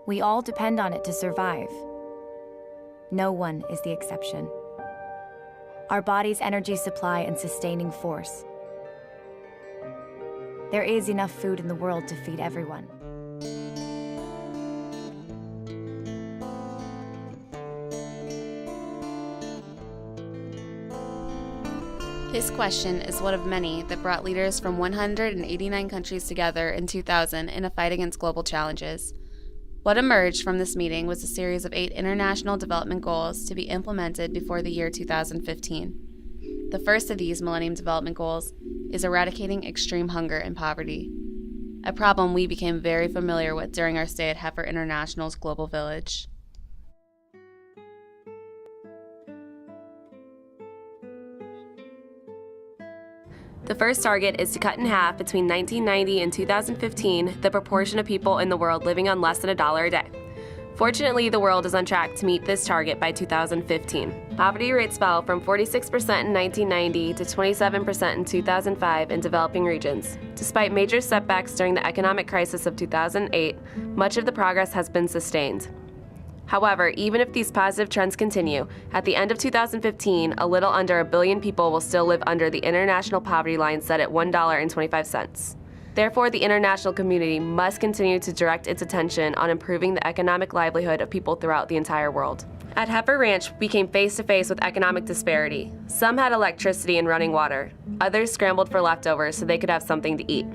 We all depend on it to survive. No one is the exception. Our body's energy supply and sustaining force. There is enough food in the world to feed everyone. This question is one of many that brought leaders from 189 countries together in 2000 in a fight against global challenges. What emerged from this meeting was a series of 8 international development goals to be implemented before the year 2015. The first of these Millennium Development Goals is eradicating extreme hunger and poverty, a problem we became very familiar with during our stay at Heifer International's Global Village. The first target is to cut in half between 1990 and 2015 the proportion of people in the world living on less than $1 a day. Fortunately, the world is on track to meet this target by 2015. Poverty rates fell from 46% in 1990 to 27% in 2005 in developing regions. Despite major setbacks during the economic crisis of 2008, much of the progress has been sustained. However, even if these positive trends continue, at the end of 2015, a little under 1 billion people will still live under the international poverty line set at $1.25. Therefore, the international community must continue to direct its attention on improving the economic livelihood of people throughout the entire world. At Heifer Ranch, we came face to face with economic disparity. Some had electricity and running water. Others scrambled for leftovers so they could have something to eat.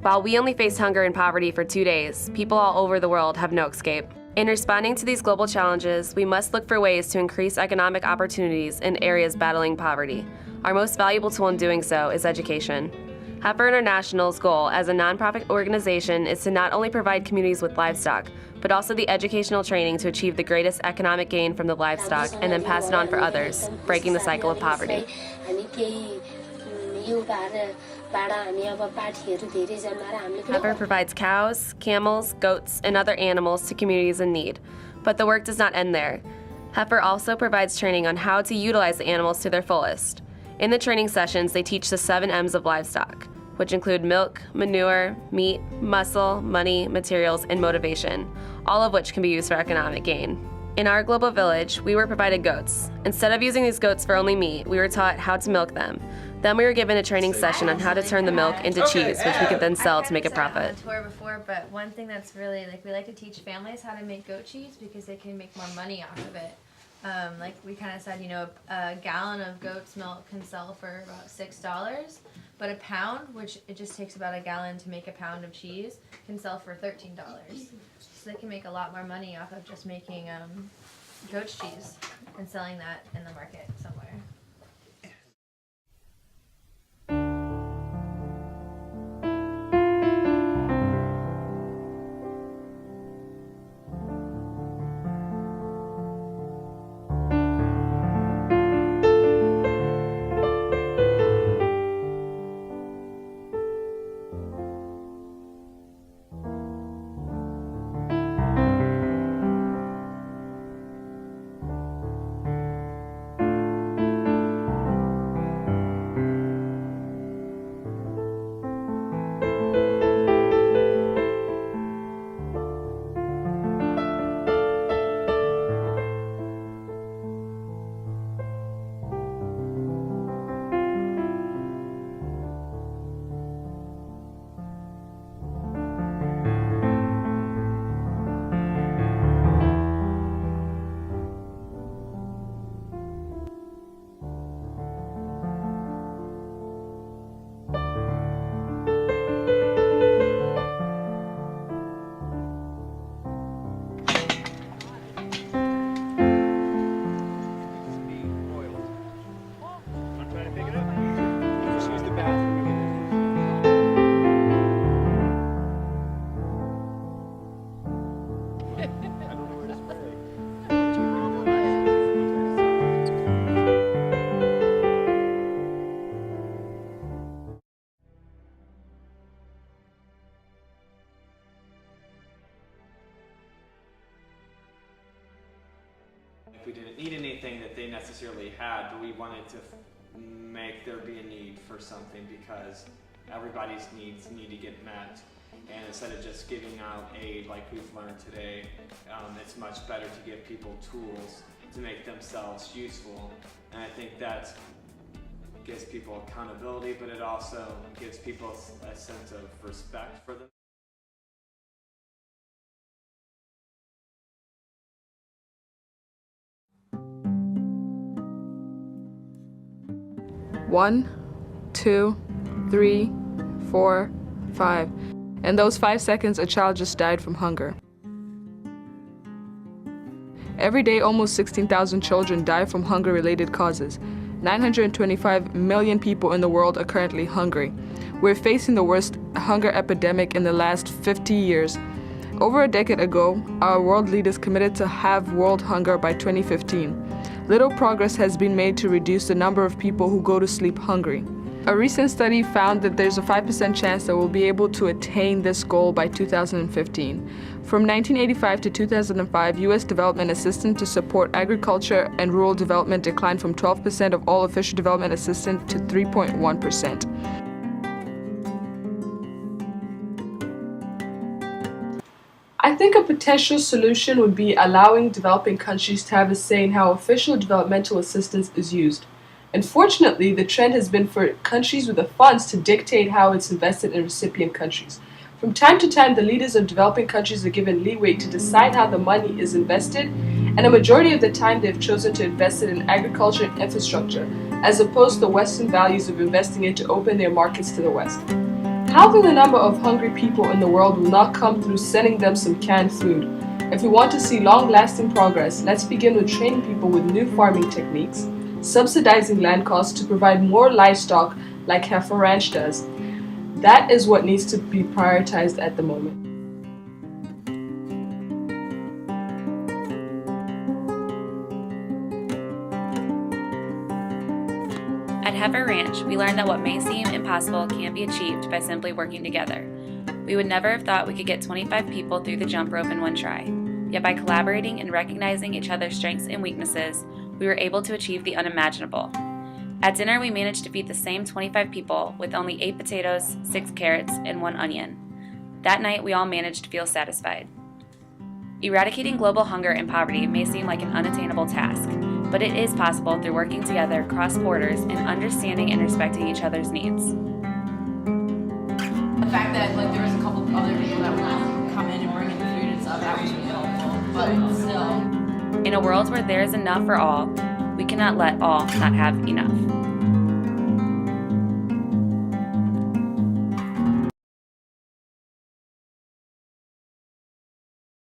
While we only faced hunger and poverty for 2 days, people all over the world have no escape. In responding to these global challenges, we must look for ways to increase economic opportunities in areas battling poverty. Our most valuable tool in doing so is education. Heifer International's goal as a nonprofit organization is to not only provide communities with livestock, but also the educational training to achieve the greatest economic gain from the livestock and then pass it on for others, breaking the cycle of poverty. Heifer provides cows, camels, goats, and other animals to communities in need. But the work does not end there. Heifer also provides training on how to utilize the animals to their fullest. In the training sessions, they teach the 7 M's of livestock, which include milk, manure, meat, muscle, money, materials, and motivation, all of which can be used for economic gain. In our global village, we were provided goats. Instead of using these goats for only meat, we were taught how to milk them. Then we were given a training session on how to turn the milk into cheese, which we could then sell to make a profit. I tour before, but one thing that's really, we like to teach families how to make goat cheese because they can make more money off of it. Like we kind of said, a gallon of goat's milk can sell for about $6, but a pound, which it just takes about a gallon to make a pound of cheese, can sell for $13. So they can make a lot more money off of just making goat's cheese and selling that in the market somewhere. If we didn't need anything that they necessarily had, but we wanted to make there be a need for something because everybody's needs need to get met. And instead of just giving out aid like we've learned today, it's much better to give people tools to make themselves useful. And I think that gives people accountability, but it also gives people a sense of respect for them. One, 2, 3, 4, 5. In those 5 seconds, a child just died from hunger. Every day, almost 16,000 children die from hunger-related causes. 925 million people in the world are currently hungry. We're facing the worst hunger epidemic in the last 50 years. Over a decade ago, our world leaders committed to halve world hunger by 2015. Little progress has been made to reduce the number of people who go to sleep hungry. A recent study found that there's a 5% chance that we'll be able to attain this goal by 2015. From 1985 to 2005, U.S. development assistance to support agriculture and rural development declined from 12% of all official development assistance to 3.1%. I think a potential solution would be allowing developing countries to have a say in how official developmental assistance is used. Unfortunately, the trend has been for countries with the funds to dictate how it's invested in recipient countries. From time to time, the leaders of developing countries are given leeway to decide how the money is invested, and a majority of the time they've chosen to invest it in agriculture and infrastructure, as opposed to the Western values of investing it to open their markets to the West. Halving the number of hungry people in the world will not come through sending them some canned food. If we want to see long-lasting progress, let's begin with training people with new farming techniques, subsidizing land costs to provide more livestock like Heifer Ranch does. That is what needs to be prioritized at the moment. At Heifer Ranch, we learned that what may seem impossible can be achieved by simply working together. We would never have thought we could get 25 people through the jump rope in one try. Yet by collaborating and recognizing each other's strengths and weaknesses, we were able to achieve the unimaginable. At dinner, we managed to feed the same 25 people with only 8 potatoes, 6 carrots, and 1 onion. That night, we all managed to feel satisfied. Eradicating global hunger and poverty may seem like an unattainable task, but it is possible through working together across borders and understanding and respecting each other's needs. The fact that there was a couple of other people that would come in and bring in food and stuff, that was really helpful, but still. In a world where there is enough for all, we cannot let all not have enough.